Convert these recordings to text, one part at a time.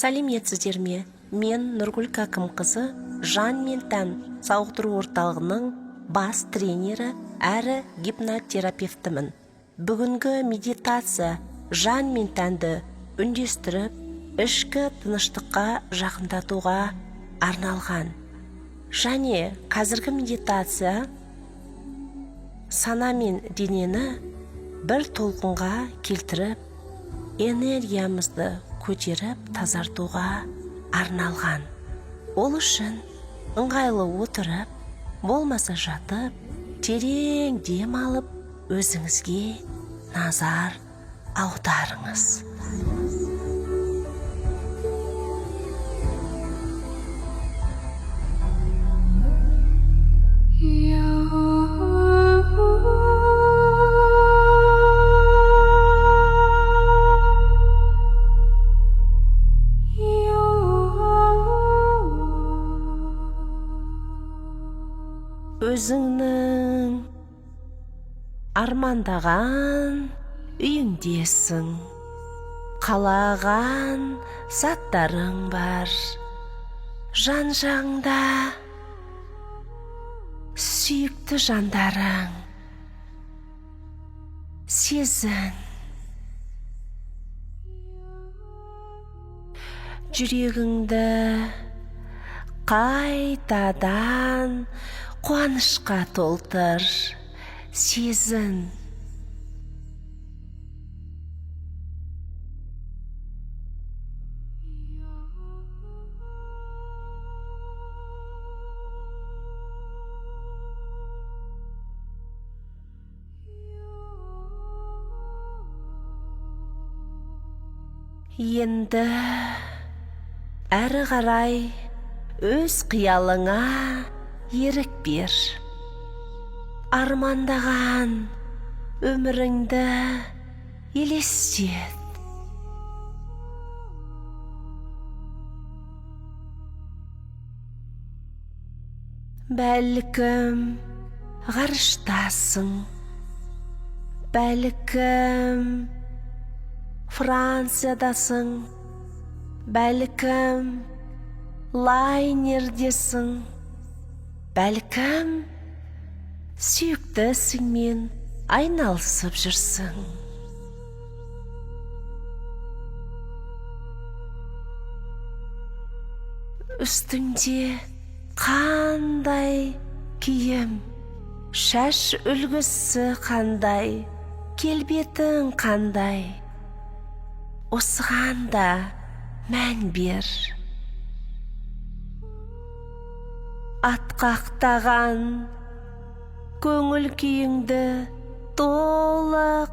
Сәлеметсіздер ме? Мен Нұргүл Кәкімқызы жан мен тән сауықтыру орталығының бас тренері әрі гипнотерапевтімін. Бүгінгі медитация жан мен тәнді үндестіріп, ішкі тыныштыққа жақындатуға арналған. Және қазіргі медитация сана мен денені бір толқынға келтіріп, энергиямызды көтеріп тазартуға арналған. Ол үшін ыңғайлы отырып, болмаса жатып, терең дем алып, өзіңізге назар аударыңыз. Өзіңнің армандаған үйіңдесің, қалаған заттарың бар, жан-жағыңда сүйікті жандарың. Сезін, жүрегіңді қайтадан қуанышқа толтыр. Сезін, енді әрі қарай өз қиялыңа ерік бер. Армандаған өміріңді елестет. Бәлкім ғарыштасың, бәлкім Франциядасың, бәлкім лайнердесің, бәлкім сүйікті ісіңмен айналысып жүрсің. Үстіңде қандай киім, шаш үлгісі қандай, келбетің қандай, осыған да мән бер. Атқақтаған көңіл күйіңді толық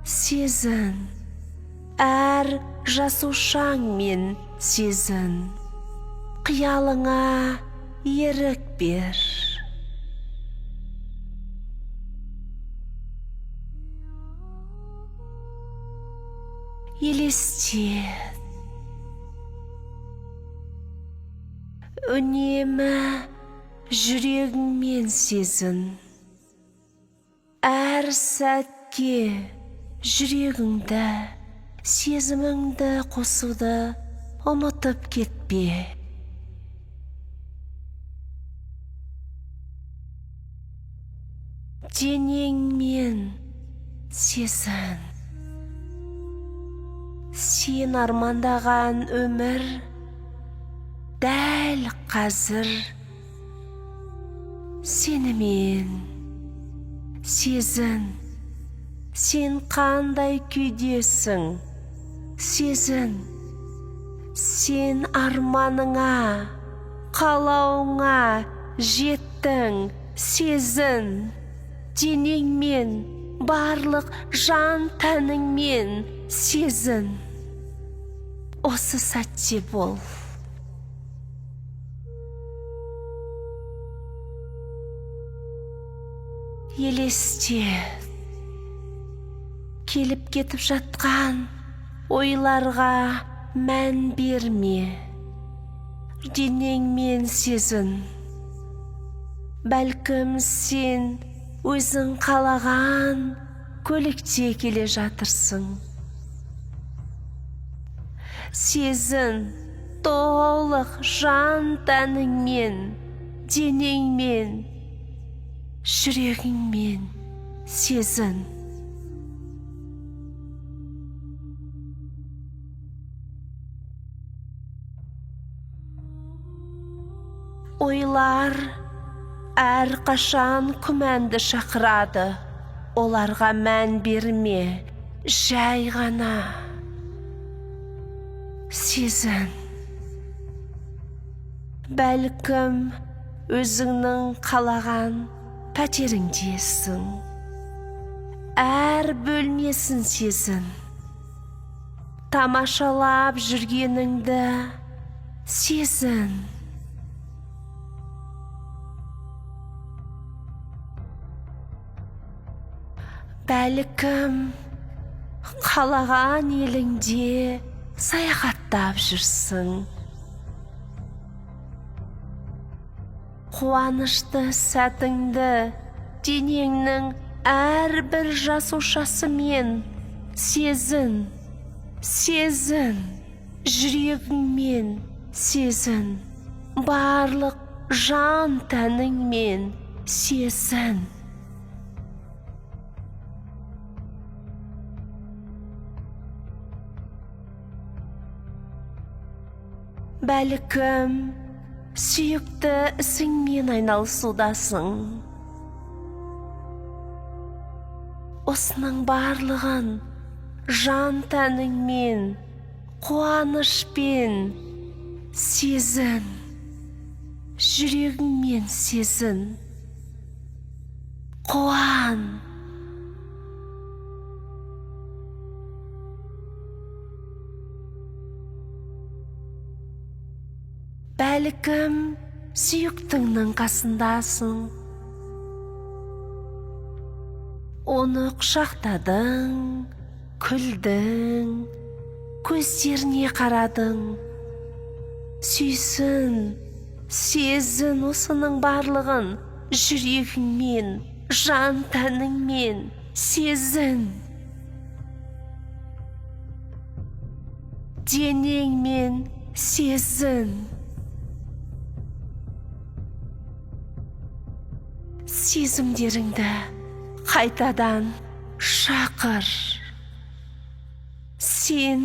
сезін, әр жасушаңмен сезін, қиялыңа ерік бер. Елестет, үнемі жүрегіңмен сезін, әр сәтке жүрегіңді, сезіміңді қосуды ұмытып кетпе. Денеңмен сезін, сен армандаған өмір дәл қазір сенімен. Сезін, сен қандай күйдесің. Сезін, сен арманыңа, қалауыңа жеттің. Сезін, денеңмен, барлық жан тәніңмен сезін. Осы сәтте бол. Елестет, келіп кетіп жатқан ойларға мән берме. Денеңмен сезін. Бәлкім сен өзің қалаған көлікте келе жатырсың. Сезін, толық жан тәніңмен, денеңмен, жүрегіңмен сезін. Ойлар әрқашан күмәнді шақырады. Оларға мән берме, жай ғана сезін. Бәлкім өзіңнің қалаған пәтеріңдесің. Әр бөлмесін сезін. Тамашалап жүргеніңді сезін. Бәлкім қалаған еліңде саяхаттап жүрсің. Қуанышты сәтіңді денеңнің әрбір жасушасымен сезін. Сезін, жүрегіңмен сезін. Барлық жан тәніңмен сезін. Бәлкім сүйікті ісіңмен айналысудасың. Осының барлығын жан тәніңмен, қуанышпен сезін. Жүрегіңмен сезін. Қуан. Бәлкім сүйіктіңнің қасындасың. Оны құшақтадың, күлдің, көздеріне қарадың. Сүйсін, сезін осының барлығын жүрегіңмен, жан тәніңмен сезін. Денеңмен сезін. Сезімдеріңді қайтадан шақыр. Сен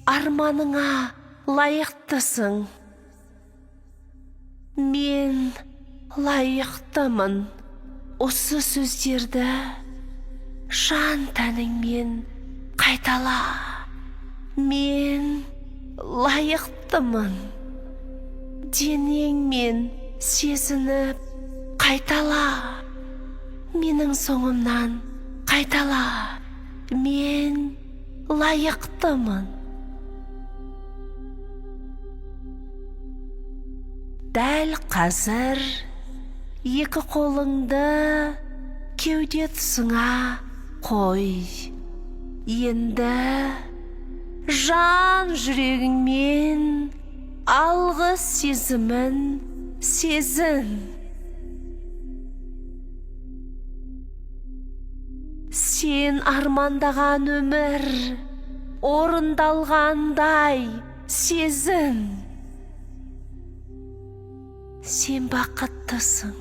арманыңа лайықтысың. Мен лайықтымын. Осы сөздерді жан тәніңмен қайтала. Мен лайықтымын. Денеңмен сезініп қайтала. Менің соңымнан қайтала. Мен лайықтымын. Дәл қазір екі қолыңды кеуде тұсыңа қой. Енді жан жүрегіңмен алғыс сезімін сезін. Сен армандаған өмір орындалғандай сезін. Сен бақыттысың.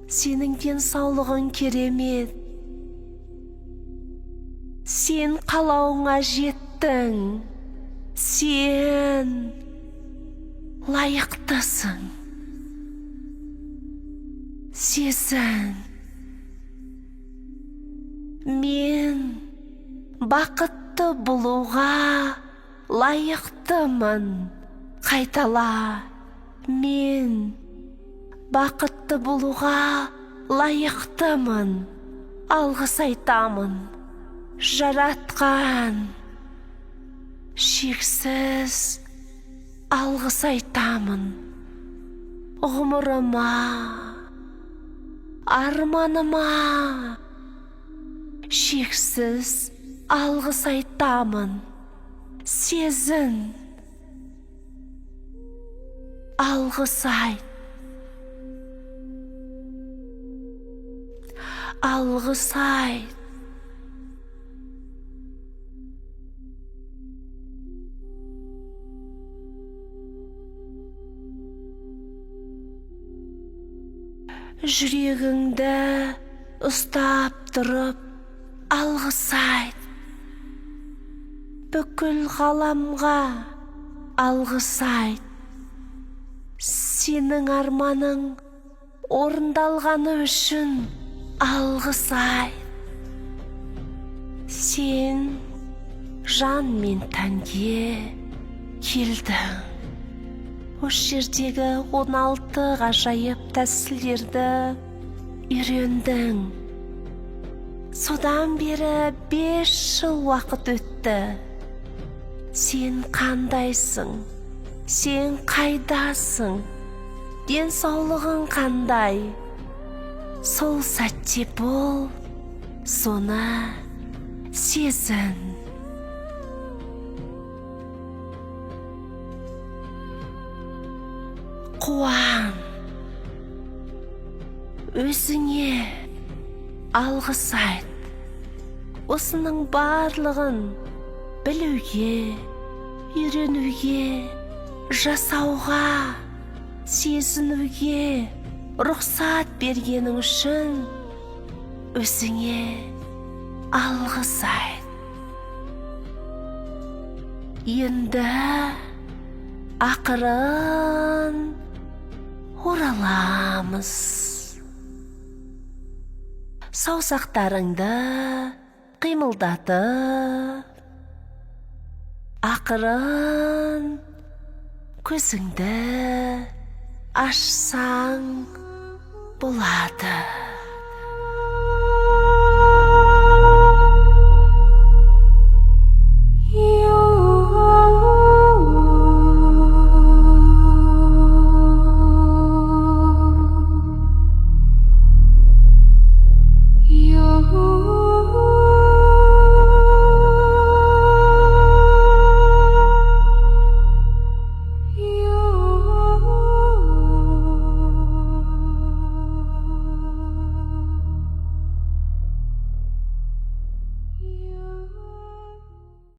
Сенің денсаулығың керемет. Сен қалауыңа жеттің. Сен лайықтысың. Сезін. Мен бақытты болуға лайықтымын. Қайтала. Мен бақытты болуға лайықтымын. Алғыс айтамын. Жаратқан шексіз алғыс айтамын. Ғұмырыма, арманыма шексіз алғыс айтамын. Сезін. Алғыс айт. Алғыс айт. жүрегіңді ұстап тұрып алғыс айт. Бүкіл ғаламға алғыс айт. Сенің арманың орындалғаны үшін алғыс айт. Сен жан мен тәнге келдің. Осы жердегі 16 ғажайып тәсілдерді үйрендің. Содан бері 5 жыл уақыт өтті. Сен қандайсың? Сен қайдасың? Денсаулығың қандай? Сол сәтте бол, соны сезін. Қуан. Өзіңе алғыс айт. Осының барлығын білуге, үйренуге, жасауға, сезінуге рұқсат бергенің үшін өзіңе алғыс айт. Енді ақырын ораламыз. Саусақтарыңды қимылдатып, ақырын көзіңді ашсаң болады.